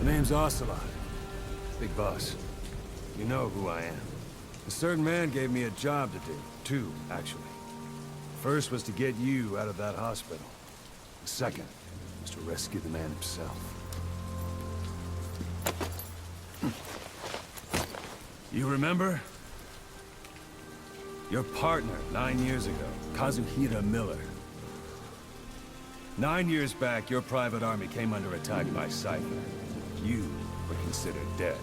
name's Ocelot. Big boss. You know who I am. A certain man gave me a job to do. Two, actually. First was to get you out of that hospital. The second was to rescue the man himself. You remember? Your partner, 9 years ago, Kazuhira Miller. 9 years back, your private army came under attack by Cypher. You were considered dead.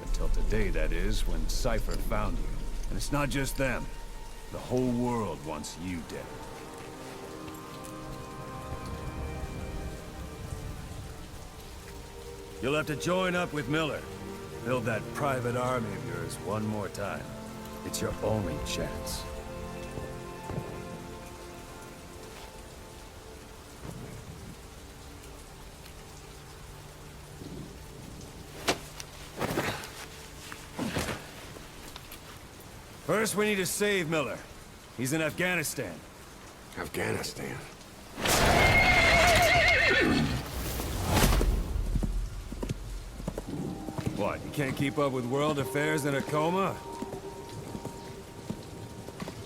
Until today, that is, when Cypher found you. And it's not just them. The whole world wants you dead. You'll have to join up with Miller. Build that private army of yours one more time. It's your only chance. First, we need to save Miller. He's in Afghanistan. Afghanistan? What, you can't keep up with world affairs in a coma?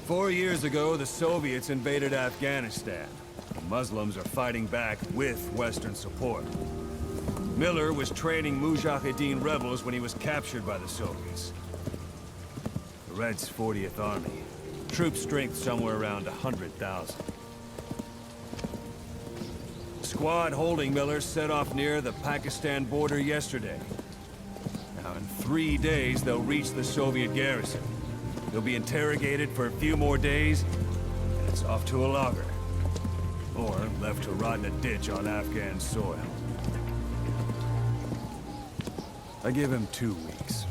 4 years ago, the Soviets invaded Afghanistan. The Muslims are fighting back with Western support. Miller was training Mujahideen rebels when he was captured by the Soviets. The Reds' 40th Army. Troop strength somewhere around 100,000. The squad holding Miller set off near the Pakistan border yesterday. Now, in 3 days, they'll reach the Soviet garrison. They'll be interrogated for a few more days, and it's off to a lager. Or left to rot in a ditch on Afghan soil. I give him 2 weeks.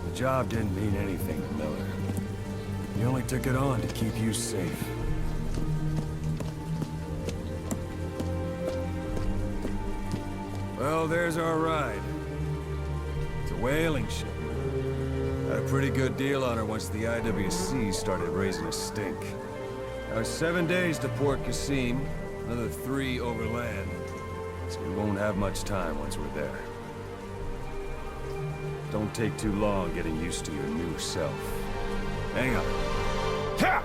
The job didn't mean anything to Miller. He only took it on to keep you safe. Well, there's our ride. It's a whaling ship. Had a pretty good deal on her once the IWC started raising a stink. Now it's 7 days to Port Qasim, another 3 overland. So we won't have much time once we're there. Don't take too long getting used to your new self. Hang on. Ha!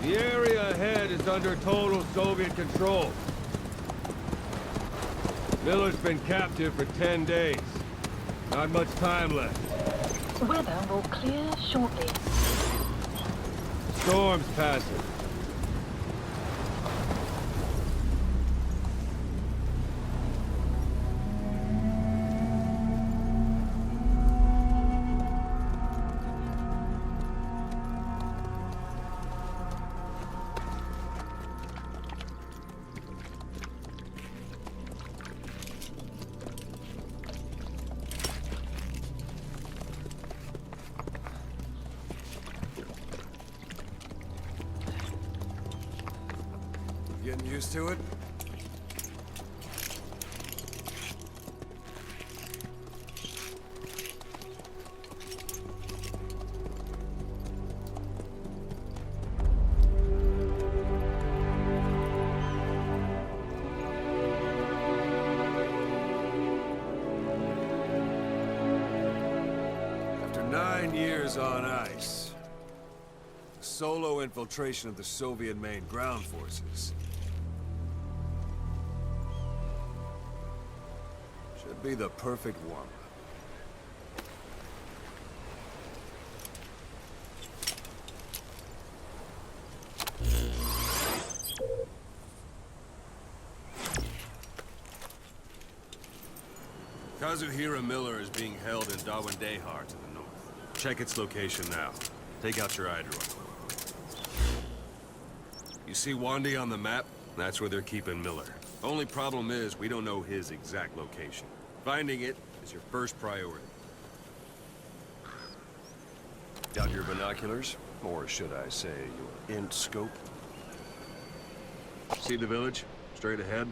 The area ahead is under total Soviet control. Miller's been captive for 10 days. Not much time left. Weather will clear shortly. Storm's passing. Getting used to it? After 9 years on ice, the solo infiltration of the Soviet main ground forces should be the perfect warm-up. Kazuhira Miller is being held in Dawandehar to the north. Check its location now. Take out your iDrone. You see Wandy on the map? That's where they're keeping Miller. Only problem is, we don't know his exact location. Finding it is your first priority. Got your binoculars? Or should I say, your int scope? See the village? Straight ahead?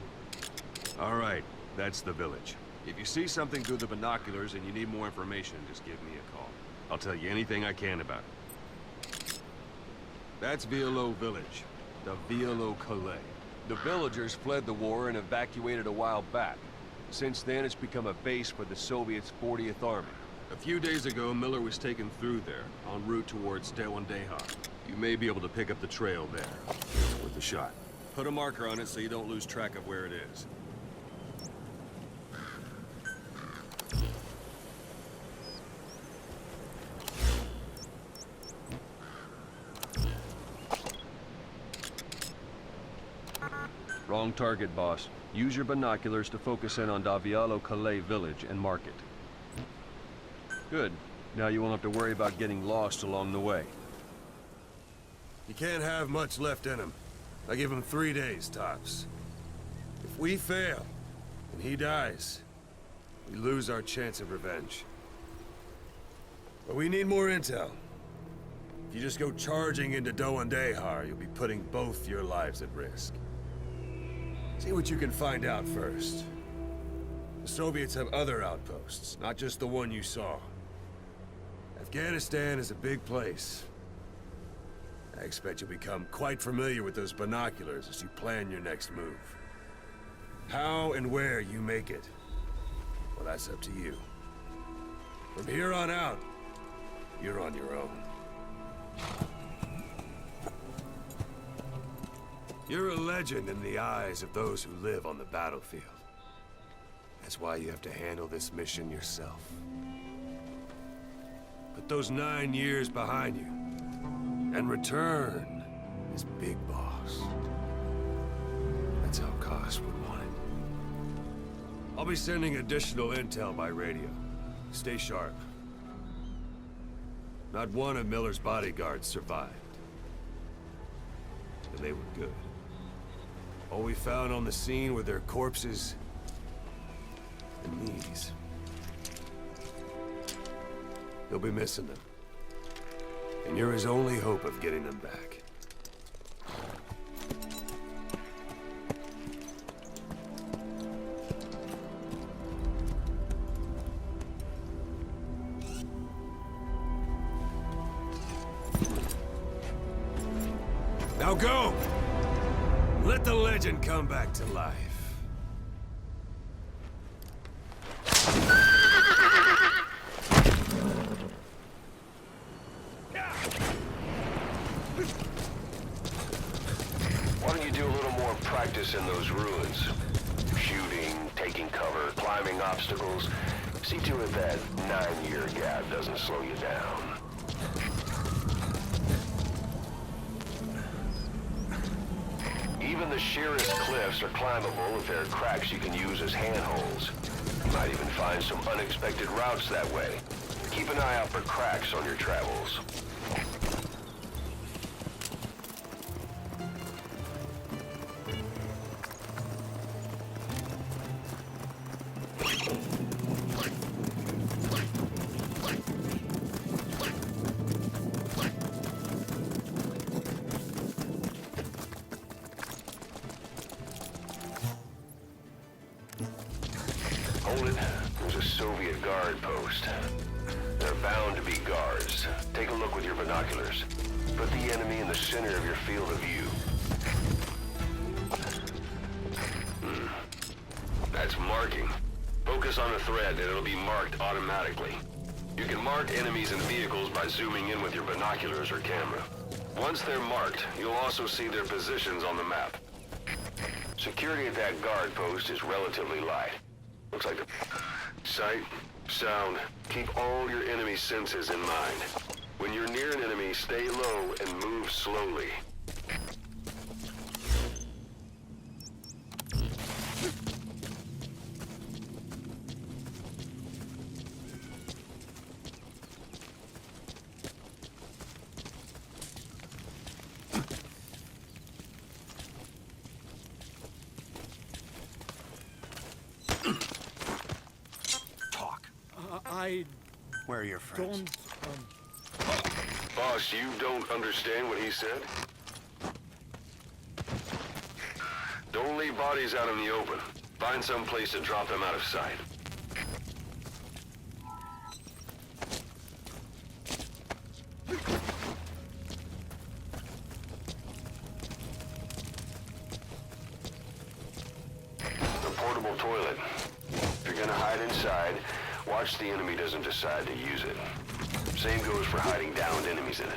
All right, that's the village. If you see something through the binoculars and you need more information, just give me a call. I'll tell you anything I can about it. That's Violo Village. The Violo Calais. The villagers fled the war and evacuated a while back. Since then, it's become a base for the Soviets' 40th Army. A few days ago, Miller was taken through there, en route towards Dawandehar. You may be able to pick up the trail there. It's worth a shot. Put a marker on it so you don't lose track of where it is. Wrong target, boss. Use your binoculars to focus in on Davialo Calais village and mark it. Good. Now you won't have to worry about getting lost along the way. He can't have much left in him. I give him 3 days, tops. If we fail, and he dies, we lose our chance of revenge. But we need more intel. If you just go charging into Dawandehar, you'll be putting both your lives at risk. See what you can find out first. The Soviets have other outposts, not just the one you saw. Afghanistan is a big place. I expect you'll become quite familiar with those binoculars as you plan your next move. How and where you make it, well, that's up to you. From here on out, you're on your own. You're a legend in the eyes of those who live on the battlefield. That's why you have to handle this mission yourself. Put those 9 years behind you, and return as Big Boss. That's how Koss would want it. I'll be sending additional intel by radio. Stay sharp. Not one of Miller's bodyguards survived. And they were good. All we found on the scene were their corpses and knees. You'll be missing them. And you're his only hope of getting them back. Now go! Let the legend come back to life. some practice in those ruins. Shooting, taking cover, climbing obstacles. See to it that 9-year gap doesn't slow you down. Even the sheerest cliffs are climbable if there are cracks you can use as handholds. You might even find some unexpected routes that way. Keep an eye out for cracks on your travels. Hold it. There's a Soviet guard post. They're bound to be guards. Take a look with your binoculars. Put the enemy in the center of your field of view. That's marking. Focus on a thread and it'll be marked automatically. You can mark enemies and vehicles by zooming in with your binoculars or camera. Once they're marked, you'll also see their positions on the map. Security at that guard post is relatively light. Looks like the sight, sound, keep all your enemy senses in mind. When you're near an enemy, stay low and move slowly. I Where are your friends? don't, Boss, you don't understand what he said? Don't leave bodies out in the open. Find some place to drop them out of sight. The portable toilet. If you're gonna hide inside, watch the enemy doesn't decide to use it. Same goes for hiding downed enemies in it.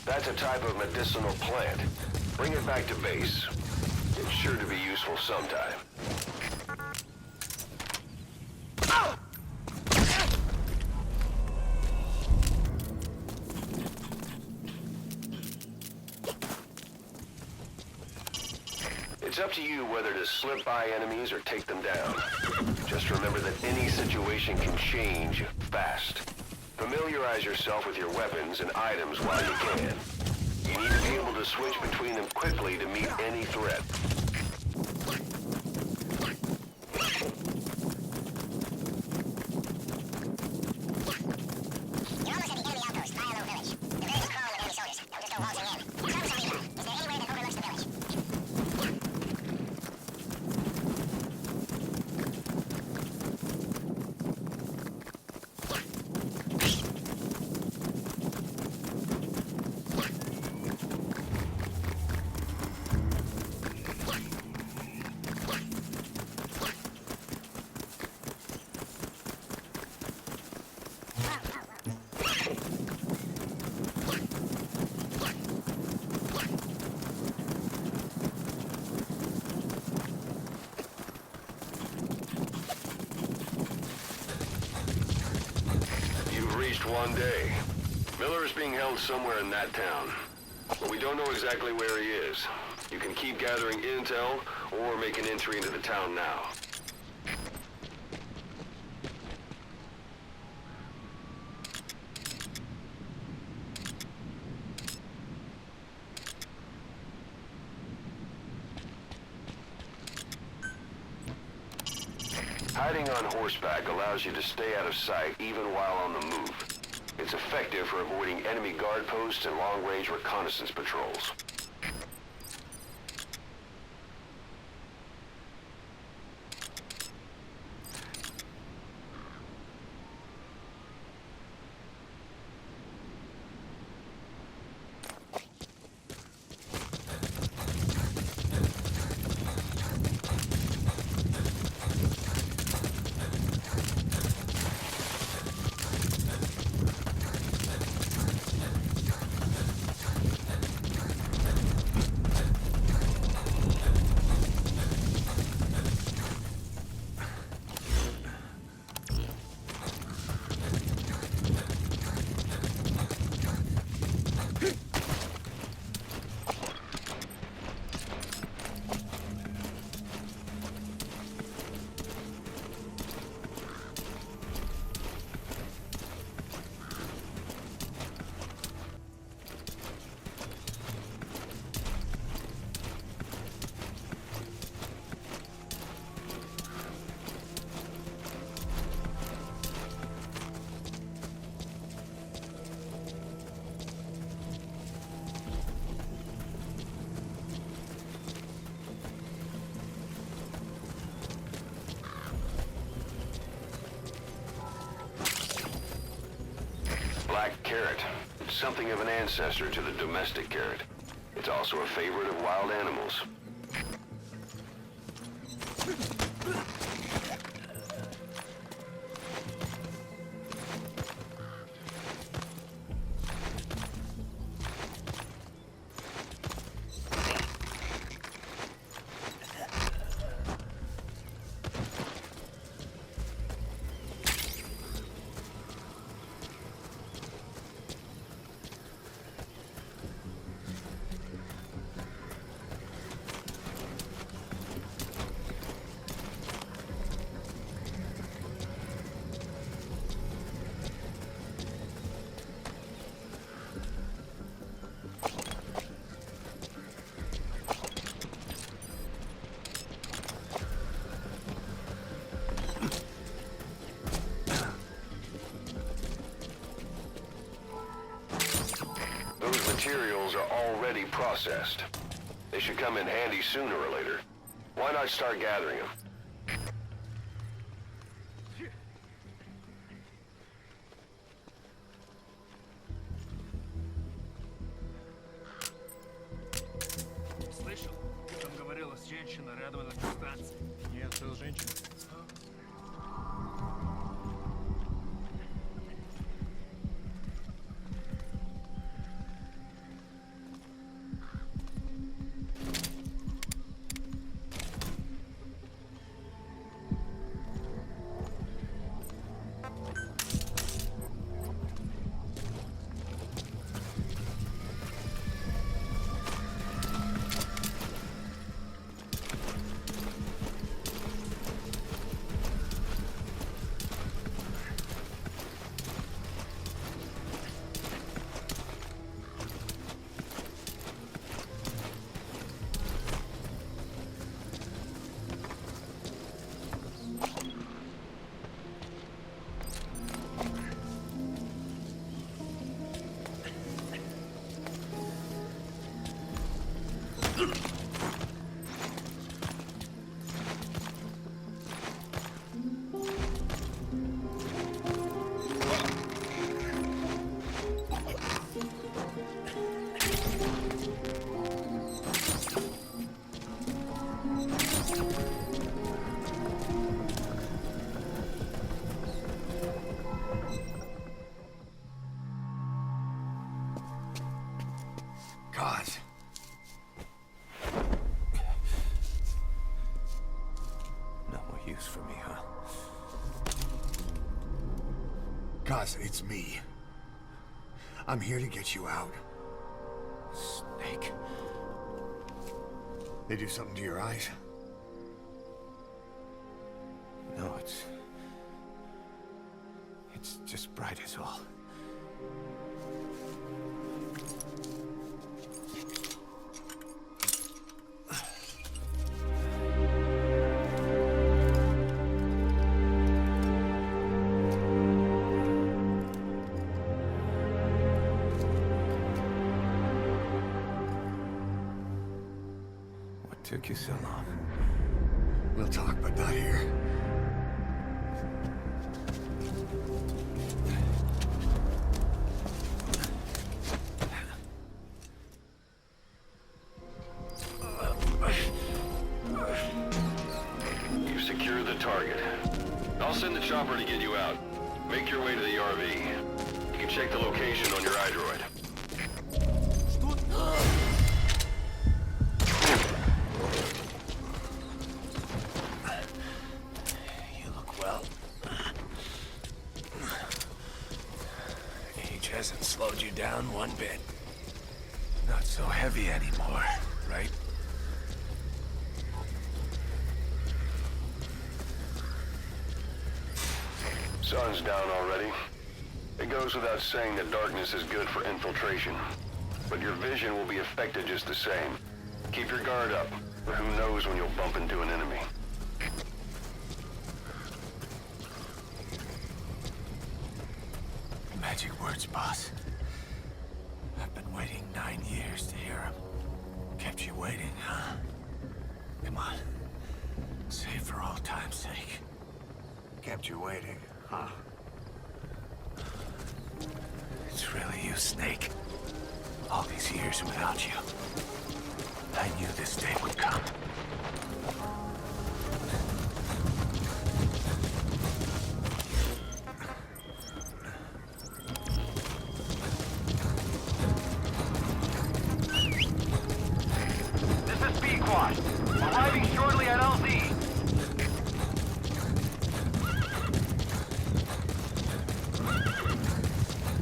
That's a type of medicinal plant. Bring it back to base. It's sure to be useful sometime. It's up to you whether to slip by enemies or take them down. Just remember that any situation can change fast. Familiarize yourself with your weapons and items while you can. You need to be able to switch between them quickly to meet any threat. You're almost at the enemy outpost, Violo Village. The village is crawling with enemy soldiers. Don't just go waltzing in. Try something down. Is there any way that overlooks the village? Reached one day. Miller is being held somewhere in that town, but we don't know exactly where he is. You can keep gathering intel or make an entry into the town now. Hiding on horseback allows you to stay out of sight even while on the move. It's effective for avoiding enemy guard posts and long-range reconnaissance patrols. Black carrot. It's something of an ancestor to the domestic carrot. It's also a favorite of wild animals. Materials are already processed. They should come in handy sooner or later. Why not start gathering them? Слышал? Там говорила женщина рядом от станции. Нет, это женщина. God. No more use for me, huh? Cause it's me. I'm here to get you out. Snake. They do something to your eyes? No, it's just bright as all. What took you so long? We'll talk, but not here. You've secured the target. I'll send the chopper to get you out. Make your way to the RV. You can check the location on your iDroid. You look well. Age hasn't slowed you down one bit. Not so heavy anymore, right? Sun's down already. It goes without saying that darkness is good for infiltration. But your vision will be affected just the same. Keep your guard up, or who knows when you'll bump into an enemy. Magic words, boss. I've been waiting 9 years to hear them. Kept you waiting, huh? Come on. Say it for old time's sake. Kept you waiting, huh? was really you, Snake. All these years without you. I knew this day would come. This is Speedquad. Arriving shortly at LZ.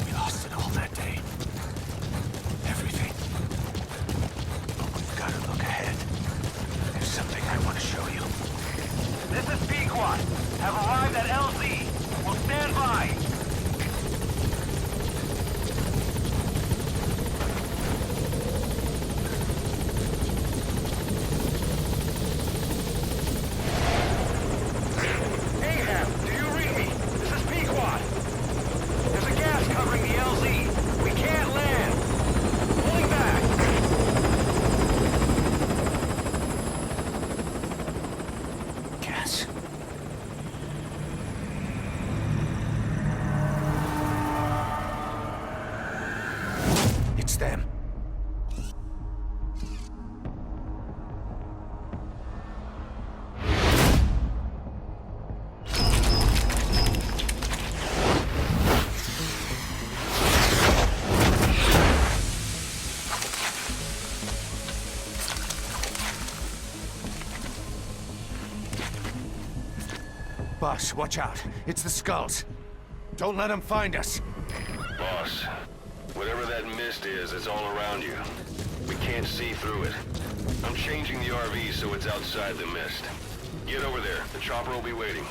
We lost it all that day. Everything. But we've got to look ahead. There's something I want to show you. This is Speedquad. Have arrived at LZ. Will stand by. Ahab, do you read me? This is Pequod. There's a gas covering the LZ. We can't land. Pulling back. Gas. It's them. Boss, watch out. It's the skulls. Don't let them find us. Boss, whatever that mist is, it's all around you. We can't see through it. I'm changing the RV so it's outside the mist. Get over there. The chopper will be waiting.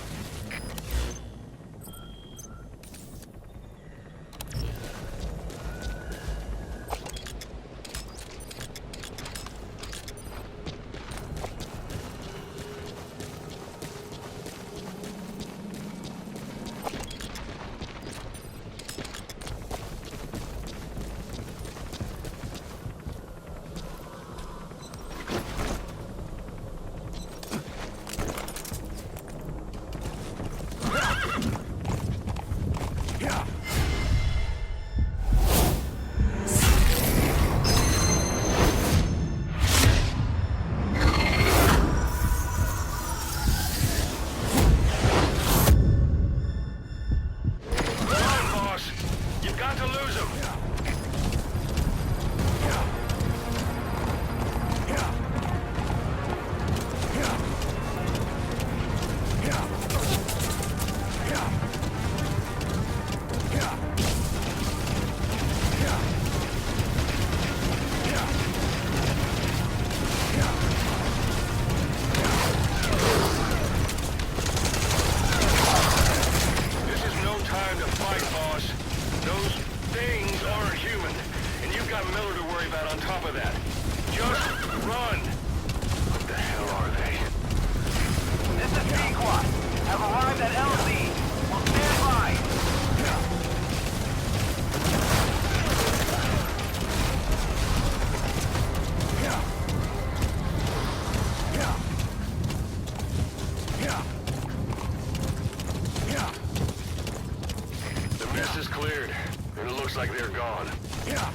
like they're gone. Yeah.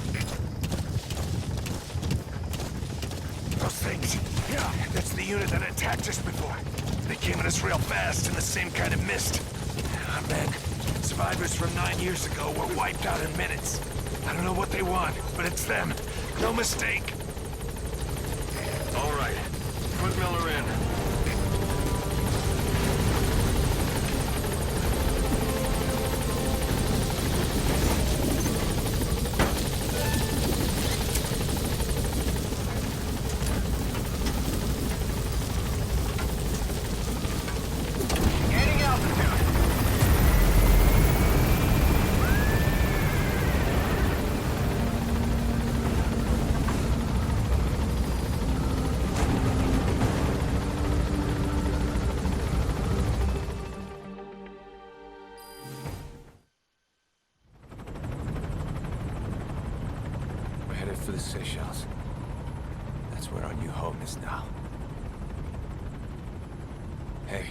Those things. Yeah, that's the unit that attacked us before. They came at us real fast in the same kind of mist. Oh, man, survivors from 9 years ago were wiped out in minutes. I don't know what they want, but it's them. No mistake. All right. Put Miller in. Gaining altitude. We're headed for the Seychelles. That's where our new home is now. Hey.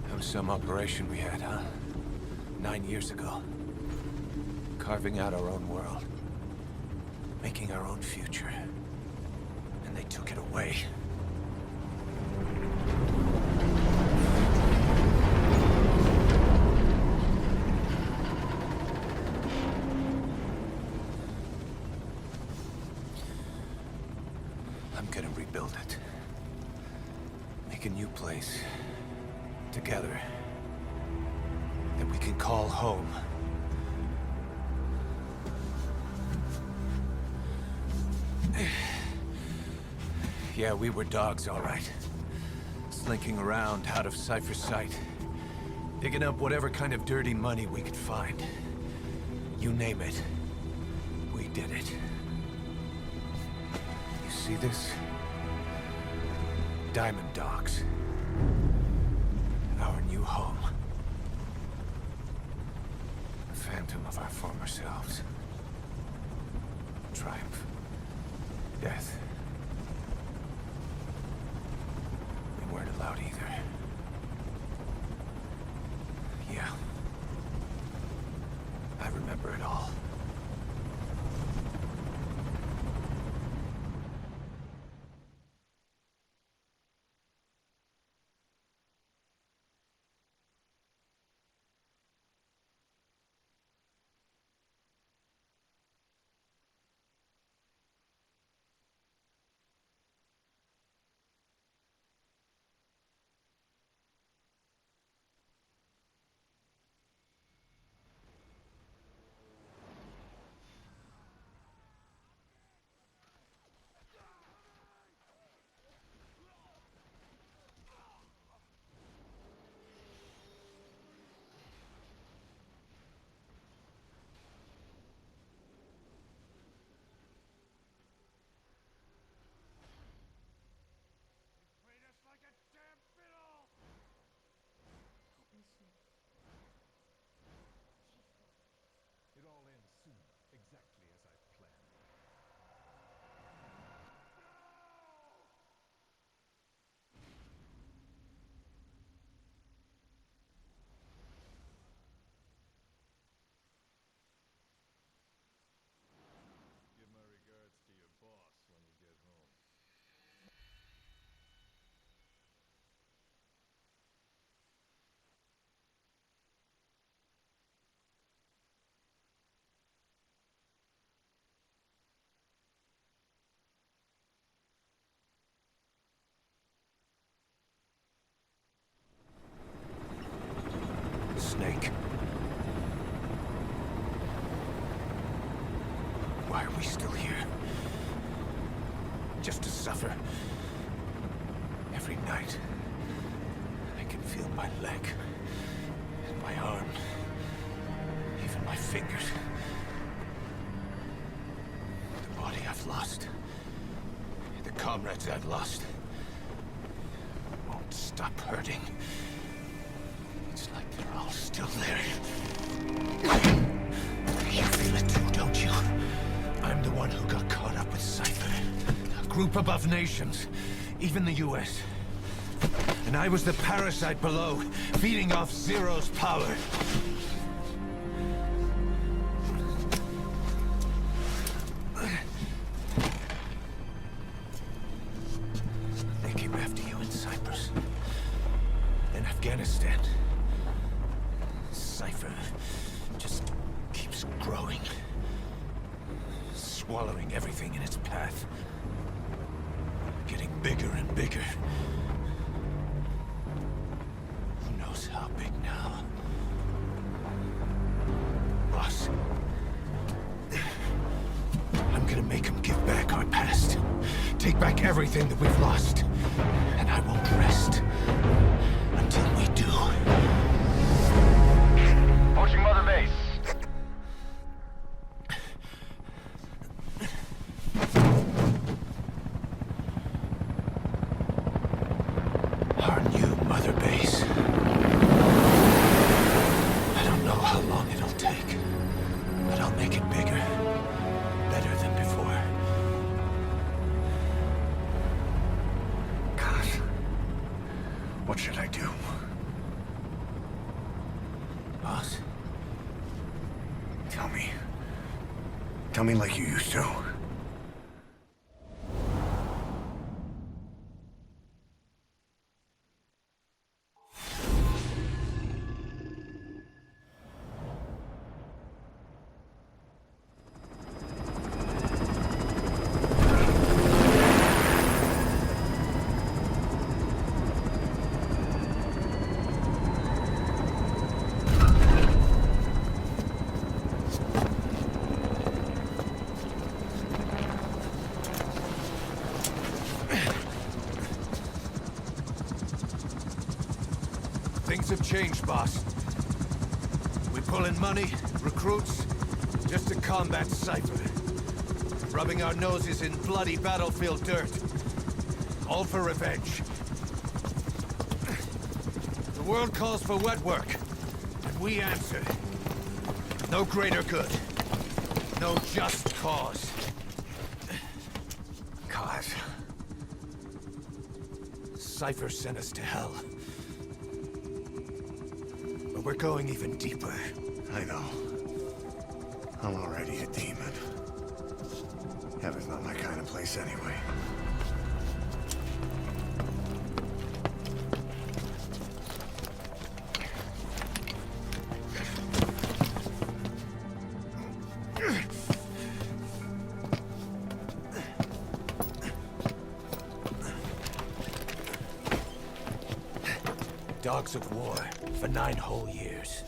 That was some operation we had, huh? 9 years ago. carving out our own world. Making our own future. And they took it away. I'm gonna rebuild it. Make a new place. Together. That we can call home. Yeah, we were dogs, all right. Slinking around out of Cypher's sight. Digging up whatever kind of dirty money we could find. You name it. We did it. You see this? Diamond Dogs. Our new home. A phantom of our former selves. Triumph. Death. We weren't allowed either. Yeah. I remember it all. It all ends soon, exactly as I planned. Give my regards to your boss when you get home. Snake. Why are we still here? Just to suffer. Every night, I can feel my leg, and my arm, even my fingers. The body I've lost, the comrades I've lost, won't stop hurting. It's like they're all still there. You feel it too, don't you? I'm the one who got caught up with Cypher. A group above nations, even the US. And I was the parasite below, feeding off Zero's power. They came after you in Cyprus. In Afghanistan. Cypher just keeps growing. Swallowing everything in its path. Getting bigger and bigger. Who knows how big now? Boss. I'm gonna make him give back our past. Take back everything that we've lost. And I won't rest until we do. Approaching Mother Base. Our new Mother Base. I don't know how long it'll take, but I'll make it bigger. Better than before. God. What should I do? Boss? Tell me. Tell me like you used to. Things have changed, boss. We pull in money, recruits, just to combat Cypher. Rubbing our noses in bloody battlefield dirt. All for revenge. The world calls for wet work, and we answer. No greater good. No just cause. Cause. Cypher sent us to hell. But we're going even deeper. I know. I'm already a demon. Heaven's not my kind of place anyway. Dogs of war for 9 whole years.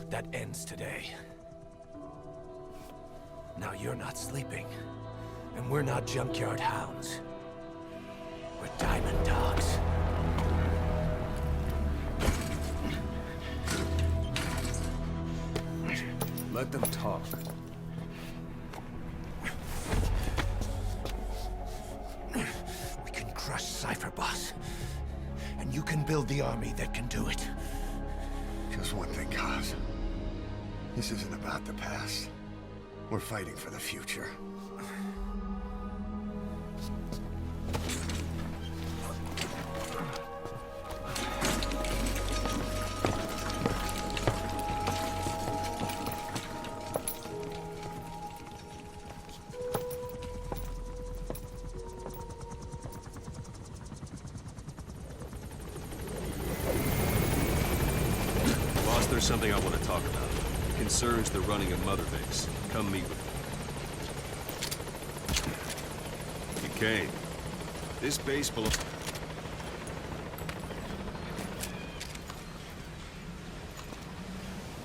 That ends today. Now you're not sleeping, and we're not junkyard hounds. We're diamond dogs. Let them talk. We can crush Cypher, boss. And you can build the army that can do it. Just one thing, Kaz. This isn't about the past. We're fighting for the future. There's something I want to talk about. It concerns the running of Mother Base. Come meet with me. You came. This base belongs...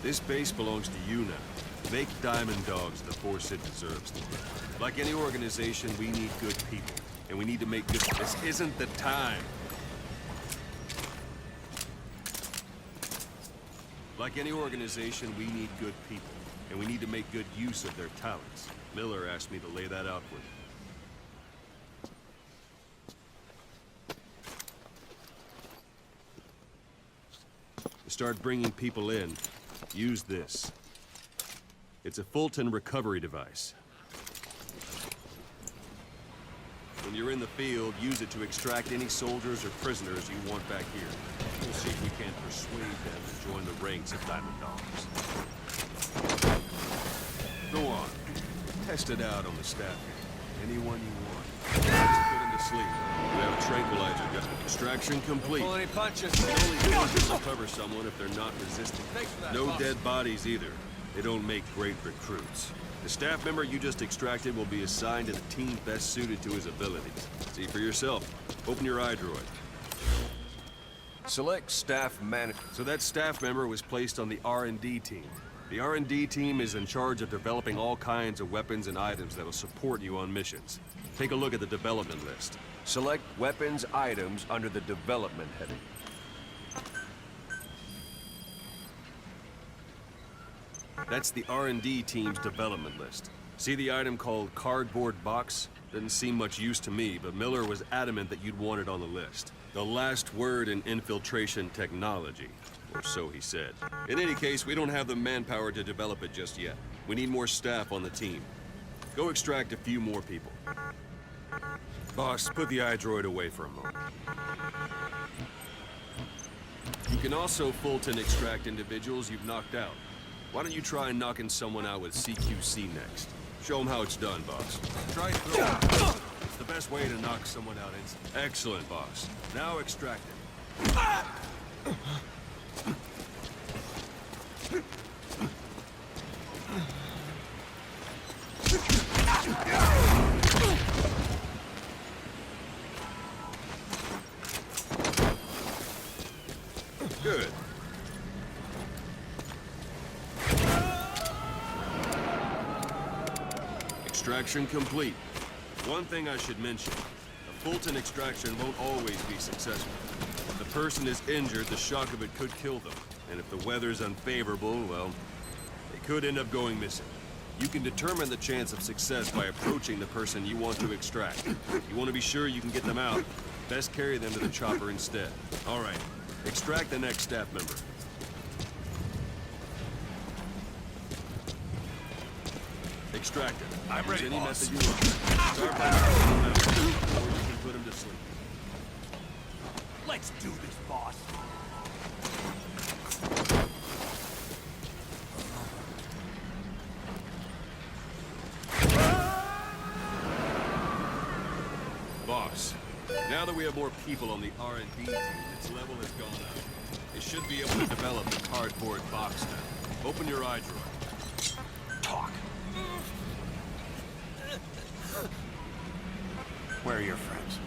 This base belongs to you now. Make Diamond Dogs the force it deserves. Like any organization, we need good people. And we need to make good... This isn't the time. Like any organization, we need good people, and we need to make good use of their talents. Miller asked me to lay that out for you. To start bringing people in, use this. It's a Fulton recovery device. When you're in the field, use it to extract any soldiers or prisoners you want back here. We'll see if we can't persuade them to join the ranks of Diamond Dogs. Go on. Test it out on the staff here. Anyone you want. Just put him to sleep. We have a tranquilizer gun. Extraction complete. Pull any punches. Only do to recover someone if they're not resisting. No dead bodies either. They don't make great recruits. The staff member you just extracted will be assigned to the team best suited to his abilities. See for yourself. Open your iDroid. Select staff manager. So that staff member was placed on the R&D team. The R&D team is in charge of developing all kinds of weapons and items that'll support you on missions. Take a look at the development list. Select weapons items under the development heading. That's the R&D team's development list. See the item called cardboard box? Didn't seem much use to me, but Miller was adamant that you'd want it on the list. The last word in infiltration technology, or so he said. In any case, we don't have the manpower to develop it just yet. We need more staff on the team. Go extract a few more people. Boss, put the iDroid away for a moment. You can also Fulton extract individuals you've knocked out. Why don't you try knocking someone out with CQC next? Show them how it's done, boss. Try through. It's the best way to knock someone out instantly. Excellent, boss. Now extract it. Good. Extraction complete. One thing I should mention. A Fulton extraction won't always be successful. If the person is injured, the shock of it could kill them. And if the weather's unfavorable, well, they could end up going missing. You can determine the chance of success by approaching the person you want to extract. You want to be sure you can get them out. Best carry them to the chopper instead. All right. Extract the next staff member. Extract it. I'm ready, Use any boss. method you want. Start by knocking them out, or you can put them to sleep. Let's do this, boss. Boss, now that we have more people on the R&D team, its level has gone up. They should be able to develop the cardboard box now. Open your eye drawer. Talk. Where are your friends?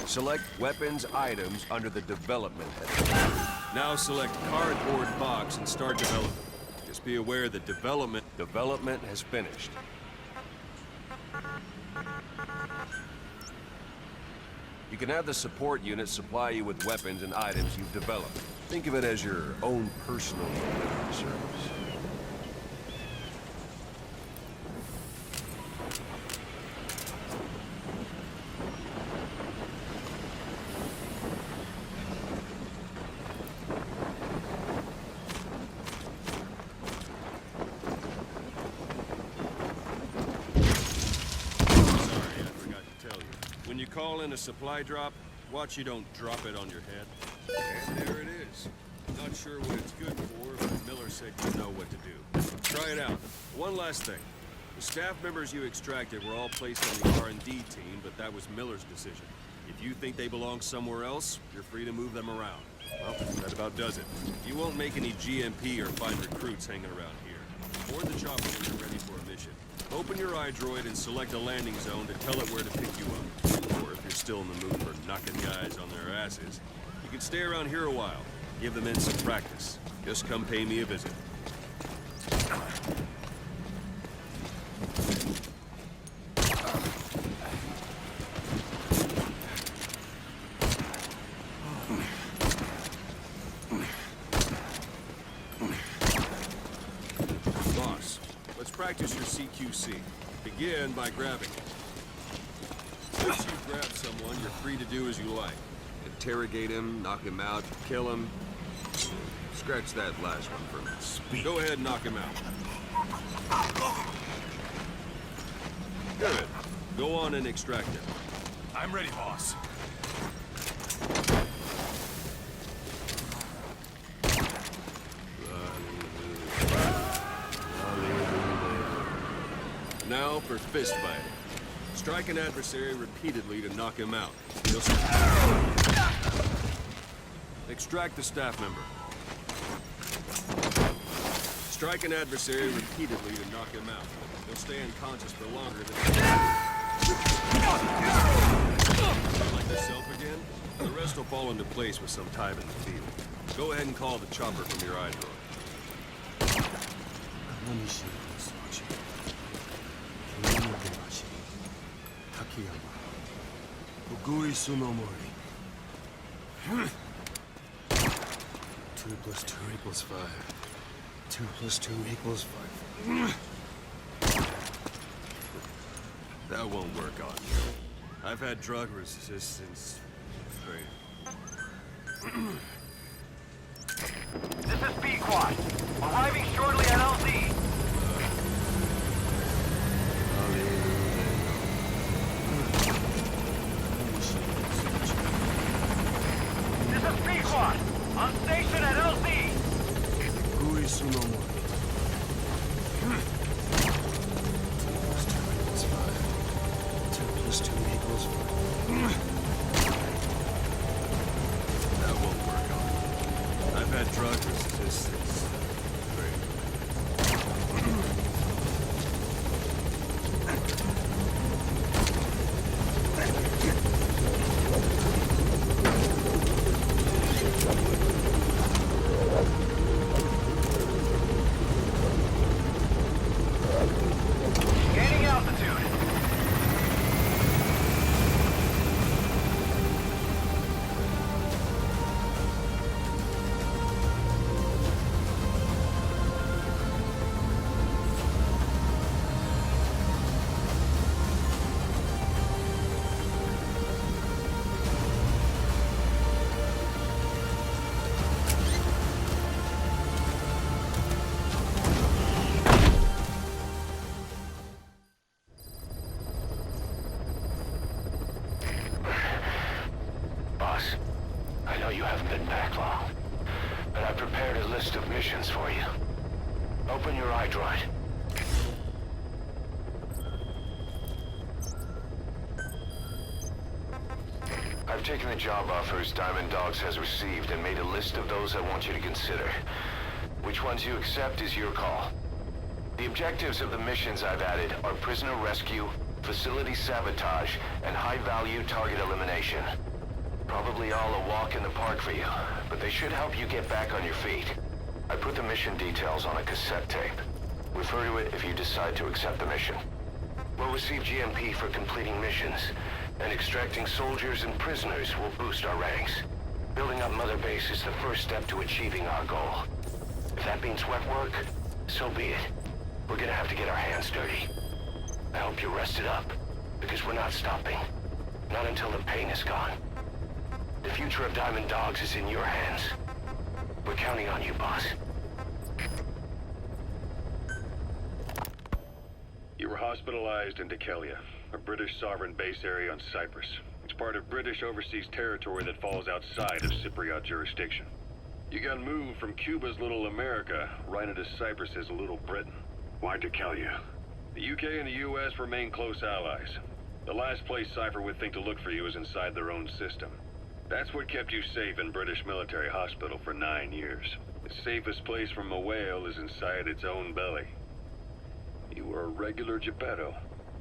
Select weapons items under the development heading. Now select cardboard box and start development. Just be aware that development has finished. You can have the support unit supply you with weapons and items you've developed. Think of it as your own personal delivery service. When you call in a supply drop, watch you don't drop it on your head. And there it is. Not sure what it's good for, but Miller said you know what to do. Try it out. One last thing. The staff members you extracted were all placed on the R&D team, but that was Miller's decision. If you think they belong somewhere else, you're free to move them around. Well, that about does it. You won't make any GMP or find recruits hanging around here. Board the chopper when you're ready for a mission. Open your iDroid and select a landing zone to tell it where to pick you up. Or if you're still in the mood for knocking guys on their asses, you can stay around here a while. Give the men some practice. Just come pay me a visit. Boss, let's practice your CQC. Begin by grabbing it. Once you grab someone, you're free to do as you like. Interrogate him, knock him out, kill him. Scratch that last one for me. Go ahead and knock him out. Good. Go on and extract him. I'm ready, boss. Now for fist fighting. Strike an adversary repeatedly to knock him out. Extract the staff member. Strike an adversary repeatedly to knock him out. He'll stay unconscious for longer than... Like yourself again? The rest will fall into place with some time in the field. Go ahead and call the chopper from your iDroid. Two plus two equals 5. 2 plus 2 equals 5. That won't work on you. I've had drug resistance. Great. This is B-Quad. Arriving shortly at LZ. your iDroid. I've taken the job offers Diamond Dogs has received and made a list of those I want you to consider. Which ones you accept is your call. The objectives of the missions I've added are prisoner rescue, facility sabotage, and high-value target elimination. Probably all a walk in the park for you, but they should help you get back on your feet. I put the mission details on a cassette tape. Refer to it if you decide to accept the mission. We'll receive GMP for completing missions, and extracting soldiers and prisoners will boost our ranks. Building up Mother Base is the first step to achieving our goal. If that means wet work, so be it. We're gonna have to get our hands dirty. I hope you're rested up, because we're not stopping. Not until the pain is gone. The future of Diamond Dogs is in your hands. We're counting on you, boss. You were hospitalized in Dikelia, a British sovereign base area on Cyprus. It's part of British overseas territory that falls outside of Cypriot jurisdiction. You got moved from Cuba's Little America right into Cyprus's Little Britain. Why Dikelia? The UK and the US remain close allies. The last place Cypher would think to look for you is inside their own system. That's what kept you safe in British military hospital for 9 years. The safest place from a whale is inside its own belly. You were a regular Geppetto.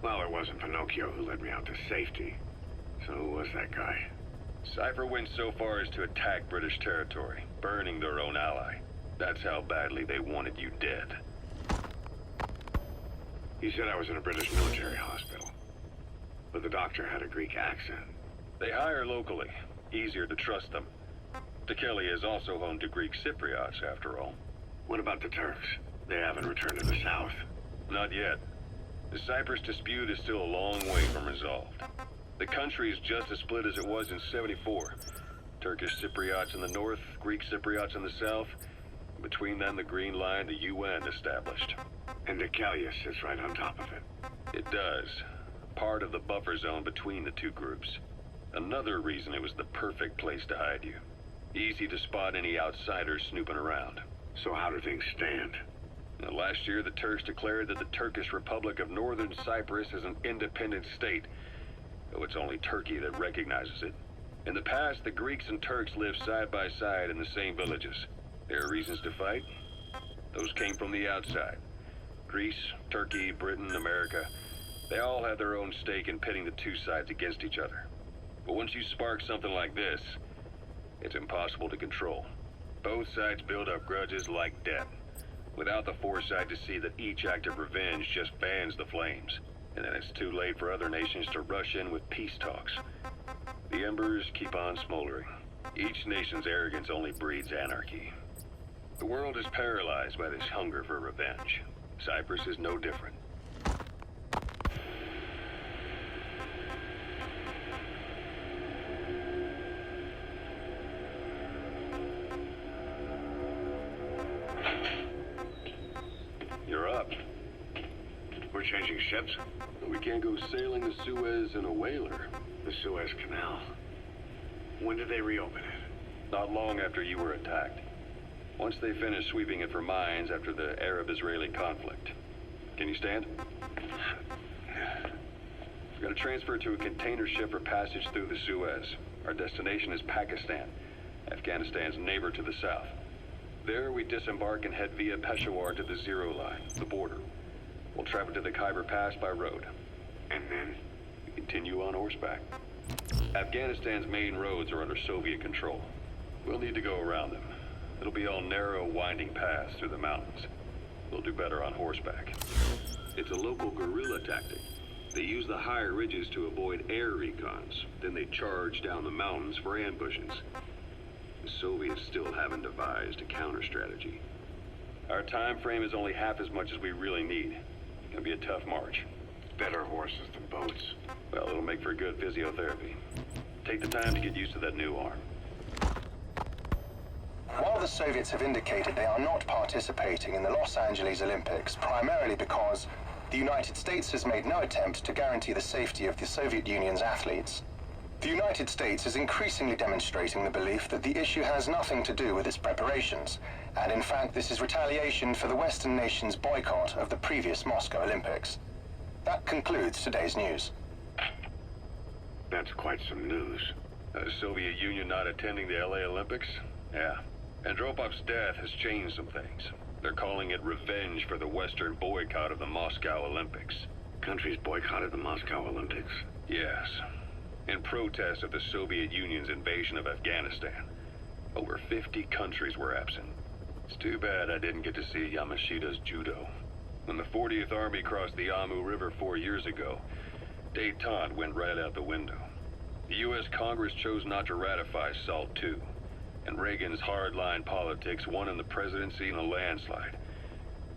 Well, it wasn't Pinocchio who led me out to safety. So who was that guy? Cypher went so far as to attack British territory, burning their own ally. That's how badly they wanted you dead. He said I was in a British military hospital. But the doctor had a Greek accent. They hire locally. Easier to trust them. Dikelia is also home to Greek Cypriots, after all. What about the Turks? They haven't returned to the south. Not yet. The Cyprus dispute is still a long way from resolved. The country is just as split as it was in '74. Turkish Cypriots in the north, Greek Cypriots in the south. Between them, the Green Line, the UN established. And Dikelia sits right on top of it. It does. Part of the buffer zone between the two groups. Another reason it was the perfect place to hide you. Easy to spot any outsiders snooping around. So how do things stand? Now, last year, the Turks declared that the Turkish Republic of Northern Cyprus is an independent state, though it's only Turkey that recognizes it. In the past, the Greeks and Turks lived side by side in the same villages. There are reasons to fight. Those came from the outside. Greece, Turkey, Britain, America, they all have their own stake in pitting the two sides against each other. But once you spark something like this, it's impossible to control. Both sides build up grudges like debt, without the foresight to see that each act of revenge just fans the flames. And then it's too late for other nations to rush in with peace talks. The embers keep on smoldering. Each nation's arrogance only breeds anarchy. The world is paralyzed by this hunger for revenge. Cyprus is no different. You're up. We're changing ships? We can't go sailing the Suez in a whaler. The Suez Canal. When did they reopen it? Not long after you were attacked. Once they finished sweeping it for mines after the Arab-Israeli conflict. Can you stand? We've got to transfer to a container ship for passage through the Suez. Our destination is Pakistan, Afghanistan's neighbor to the south. There, we disembark and head via Peshawar to the Zero Line, the border. We'll travel to the Khyber Pass by road. And then? We continue on horseback. Afghanistan's main roads are under Soviet control. We'll need to go around them. It'll be all narrow, winding paths through the mountains. We'll do better on horseback. It's a local guerrilla tactic. They use the higher ridges to avoid air recons. Then they charge down the mountains for ambushes. The Soviets still haven't devised a counter-strategy. Our time frame is only half as much as we really need. It's gonna be a tough march. Better horses than boats. Well, it'll make for good physiotherapy. Take the time to get used to that new arm. While the Soviets have indicated they are not participating in the Los Angeles Olympics, primarily because the United States has made no attempt to guarantee the safety of the Soviet Union's athletes, The United States is increasingly demonstrating the belief that the issue has nothing to do with its preparations, and in fact this is retaliation for the Western nations' boycott of the previous Moscow Olympics. That concludes today's news. That's quite some news. The Soviet Union not attending the LA Olympics? Yeah. Andropov's death has changed some things. They're calling it revenge for the Western boycott of the Moscow Olympics. Countries boycotted the Moscow Olympics? Yes. In protest of the Soviet Union's invasion of Afghanistan. Over 50 countries were absent. It's too bad I didn't get to see Yamashita's judo. When the 40th Army crossed the Amu River 4 years ago, détente went right out the window. The U.S. Congress chose not to ratify SALT II, and Reagan's hardline politics won in the presidency in a landslide.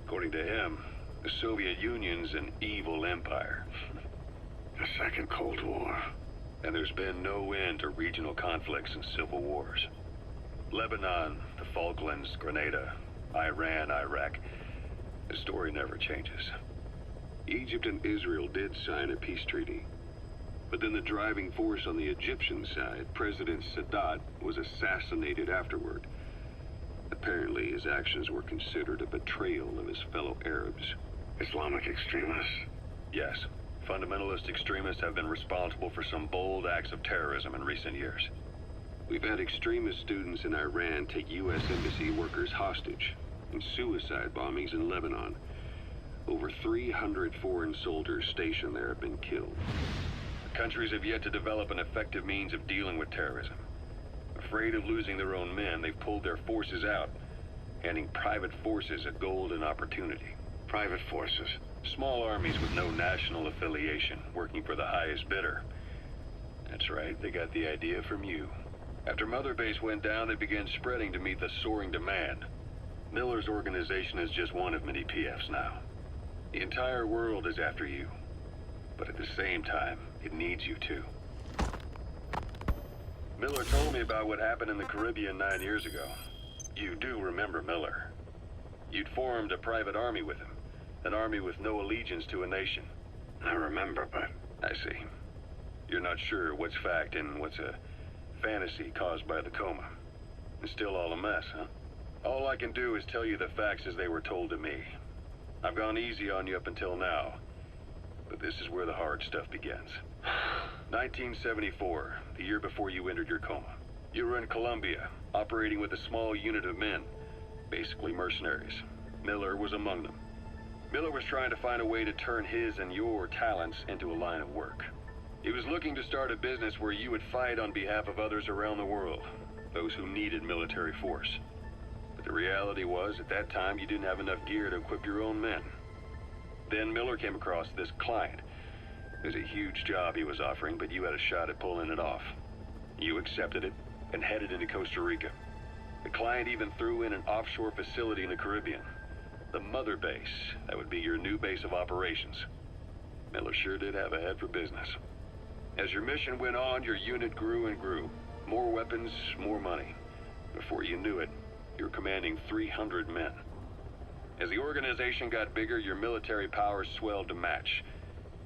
According to him, the Soviet Union's an evil empire. The Second Cold War. And there's been no end to regional conflicts and civil wars. Lebanon, the Falklands, Grenada, Iran, Iraq. The story never changes. Egypt and Israel did sign a peace treaty. But then the driving force on the Egyptian side, President Sadat, was assassinated afterward. Apparently, his actions were considered a betrayal of his fellow Arabs. Islamic extremists? Yes. Fundamentalist extremists have been responsible for some bold acts of terrorism in recent years. We've had extremist students in Iran take U.S. embassy workers hostage, and suicide bombings in Lebanon. Over 300 foreign soldiers stationed there have been killed. Countries have yet to develop an effective means of dealing with terrorism. Afraid of losing their own men, they've pulled their forces out, handing private forces a golden opportunity. Private forces? Small armies with no national affiliation, working for the highest bidder. That's right, they got the idea from you. After Mother Base went down, they began spreading to meet the soaring demand. Miller's organization is just one of many PFs now. The entire world is after you. But at the same time, it needs you too. Miller told me about what happened in the Caribbean 9 years ago. You do remember Miller. You'd formed a private army with him. An army with no allegiance to a nation. I remember, but... I see. You're not sure what's fact and what's a fantasy caused by the coma. It's still all a mess, huh? All I can do is tell you the facts as they were told to me. I've gone easy on you up until now. But this is where the hard stuff begins. 1974, the year before you entered your coma. You were in Colombia, operating with a small unit of men, basically mercenaries. Miller was among them. Miller was trying to find a way to turn his and your talents into a line of work. He was looking to start a business where you would fight on behalf of others around the world, those who needed military force. But the reality was, at that time, you didn't have enough gear to equip your own men. Then Miller came across this client. It was a huge job he was offering, but you had a shot at pulling it off. You accepted it and headed into Costa Rica. The client even threw in an offshore facility in the Caribbean. The Mother Base, that would be your new base of operations. Miller sure did have a head for business. As your mission went on, your unit grew and grew. More weapons, more money. Before you knew it, you were commanding 300 men. As the organization got bigger, your military powers swelled to match.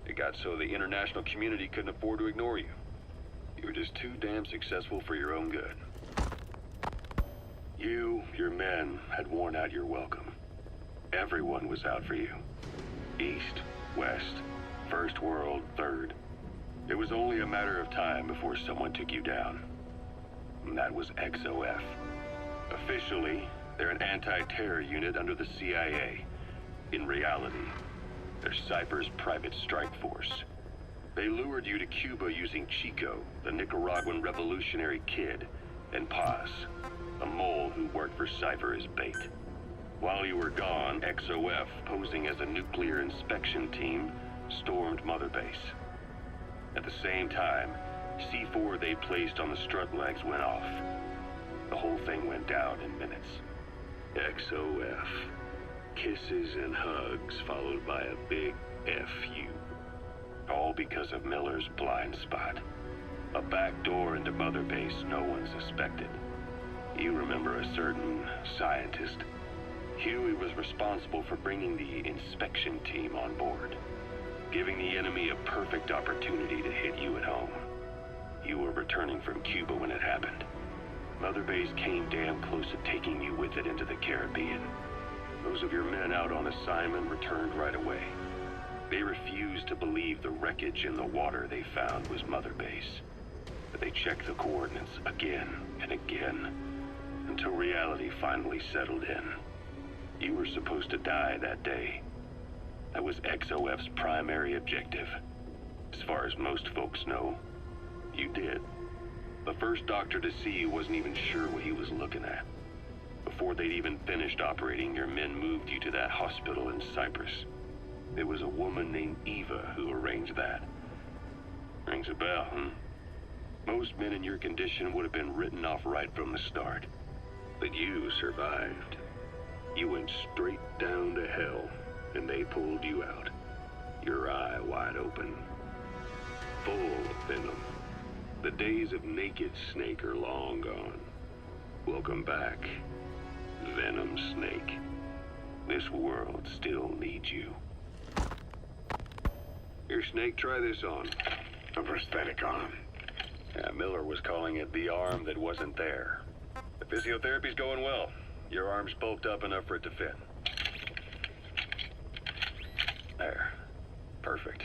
It got so the international community couldn't afford to ignore you. You were just too damn successful for your own good. You, your men, had worn out your welcome. Everyone was out for you. East, West, First World, Third. It was only a matter of time before someone took you down. And that was XOF. Officially, they're an anti-terror unit under the CIA. In reality, they're Cypher's private strike force. They lured you to Cuba using Chico, the Nicaraguan revolutionary kid, and Paz, a mole who worked for Cypher as bait. While you were gone, XOF, posing as a nuclear inspection team, stormed Mother Base. At the same time, C4 they placed on the strut legs went off. The whole thing went down in minutes. XOF. Kisses and hugs followed by a big FU. All because of Miller's blind spot. A back door into Mother Base no one suspected. You remember a certain scientist. Huey was responsible for bringing the inspection team on board, giving the enemy a perfect opportunity to hit you at home. You were returning from Cuba when it happened. Mother Base came damn close to taking you with it into the Caribbean. Those of your men out on assignment returned right away. They refused to believe the wreckage in the water they found was Mother Base. But they checked the coordinates again and again, until reality finally settled in. You were supposed to die that day. That was XOF's primary objective. As far as most folks know, you did. The first doctor to see you wasn't even sure what he was looking at. Before they'd even finished operating, your men moved you to that hospital in Cyprus. It was a woman named Eva who arranged that. Rings a bell, huh? Most men in your condition would have been written off right from the start. But you survived. You went straight down to hell, and they pulled you out. Your eye wide open. Full of venom. The days of naked Snake are long gone. Welcome back, Venom Snake. This world still needs you. Here, Snake, try this on. A prosthetic arm. Yeah, Miller was calling it the arm that wasn't there. The physiotherapy's going well. Your arm's bulked up enough for it to fit. There. Perfect.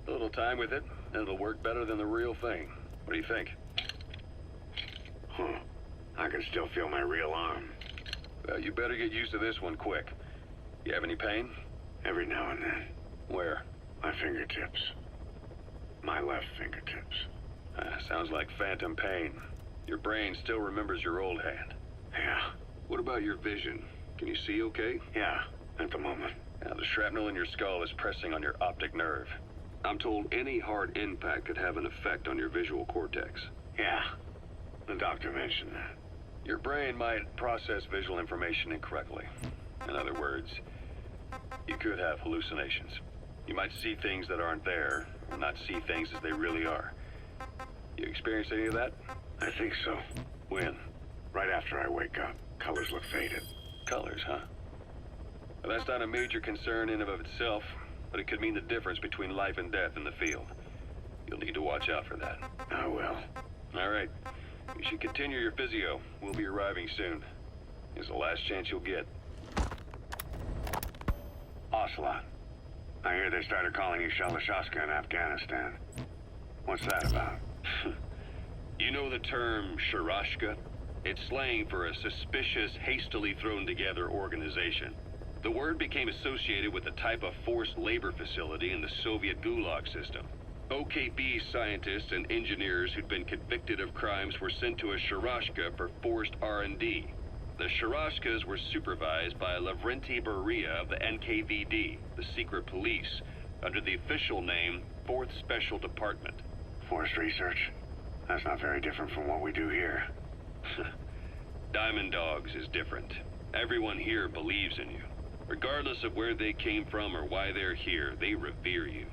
A little time with it, and it'll work better than the real thing. What do you think? Huh. I can still feel my real arm. Well, you better get used to this one quick. You have any pain? Every now and then. Where? My fingertips. My left fingertips. Sounds like phantom pain. Your brain still remembers your old hand. Yeah. What about your vision? Can you see okay? Yeah, at the moment. Now, the shrapnel in your skull is pressing on your optic nerve. I'm told any hard impact could have an effect on your visual cortex. Yeah, the doctor mentioned that. Your brain might process visual information incorrectly. In other words, you could have hallucinations. You might see things that aren't there, or not see things as they really are. You experience any of that? I think so. When? Right after I wake up. Colors look faded. Colors, huh? Well, that's not a major concern in and of itself, but it could mean the difference between life and death in the field. You'll need to watch out for that. I will. All right. You should continue your physio. We'll be arriving soon. It's the last chance you'll get. Ocelot. I hear they started calling you Shalashaska in Afghanistan. What's that about? You know the term Sharashka? It's slang for a suspicious, hastily thrown together organization. The word became associated with a type of forced labor facility in the Soviet Gulag system. OKB scientists and engineers who'd been convicted of crimes were sent to a Sharashka for forced R&D. The Sharashkas were supervised by Lavrenti Beria of the NKVD, the secret police, under the official name 4th Special Department. Forced research? That's not very different from what we do here. Diamond Dogs is different. Everyone here believes in you. Regardless of where they came from or why they're here, they revere you.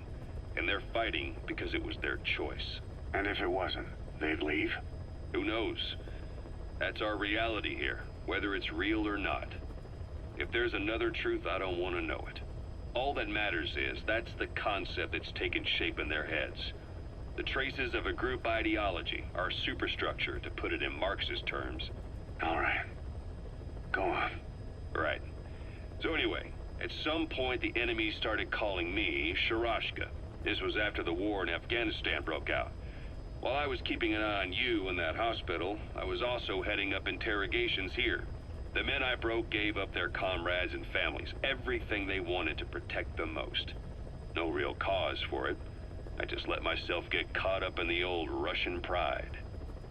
And they're fighting because it was their choice. And if it wasn't, they'd leave? Who knows? That's our reality here, whether it's real or not. If there's another truth, I don't want to know it. All that matters is that's the concept that's taken shape in their heads. The traces of a group ideology, our superstructure, to put it in Marxist terms. All right. Go on. Right. So anyway, at some point the enemy started calling me Sharashka. This was after the war in Afghanistan broke out. While I was keeping an eye on you in that hospital, I was also heading up interrogations here. The men I broke gave up their comrades and families, everything they wanted to protect them most. No real cause for it. I just let myself get caught up in the old Russian pride.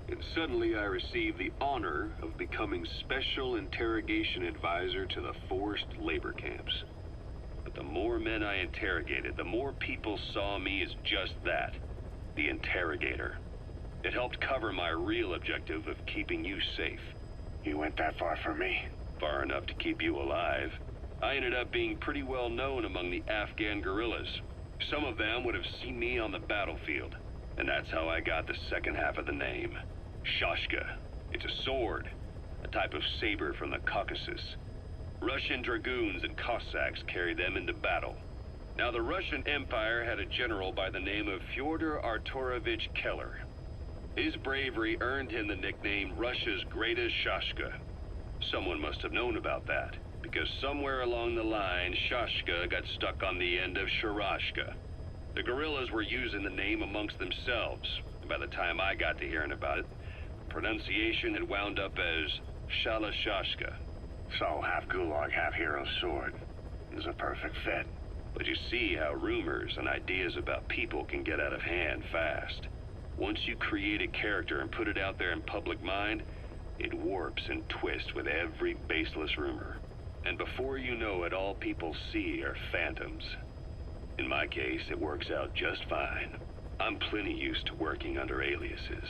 And suddenly I received the honor of becoming Special Interrogation Advisor to the forced labor camps. But the more men I interrogated, the more people saw me as just that, the interrogator. It helped cover my real objective of keeping you safe. You went that far for me? Far enough to keep you alive. I ended up being pretty well known among the Afghan guerrillas. Some of them would have seen me on the battlefield, and that's how I got the second half of the name. Shashka. It's a sword, a type of saber from the Caucasus. Russian dragoons and Cossacks carried them into battle. Now, the Russian Empire had a general by the name of Fyodor Arturovich Keller. His bravery earned him the nickname Russia's Greatest Shashka. Someone must have known about that, because somewhere along the line, Shashka got stuck on the end of Sharashka. The guerrillas were using the name amongst themselves, and by the time I got to hearing about it, pronunciation had wound up as Shalashashka. So, half gulag, half hero sword. Is a perfect fit. But you see how rumors and ideas about people can get out of hand fast. Once you create a character and put it out there in public mind, it warps and twists with every baseless rumor. And before you know it, all people see are phantoms. In my case, it works out just fine. I'm plenty used to working under aliases.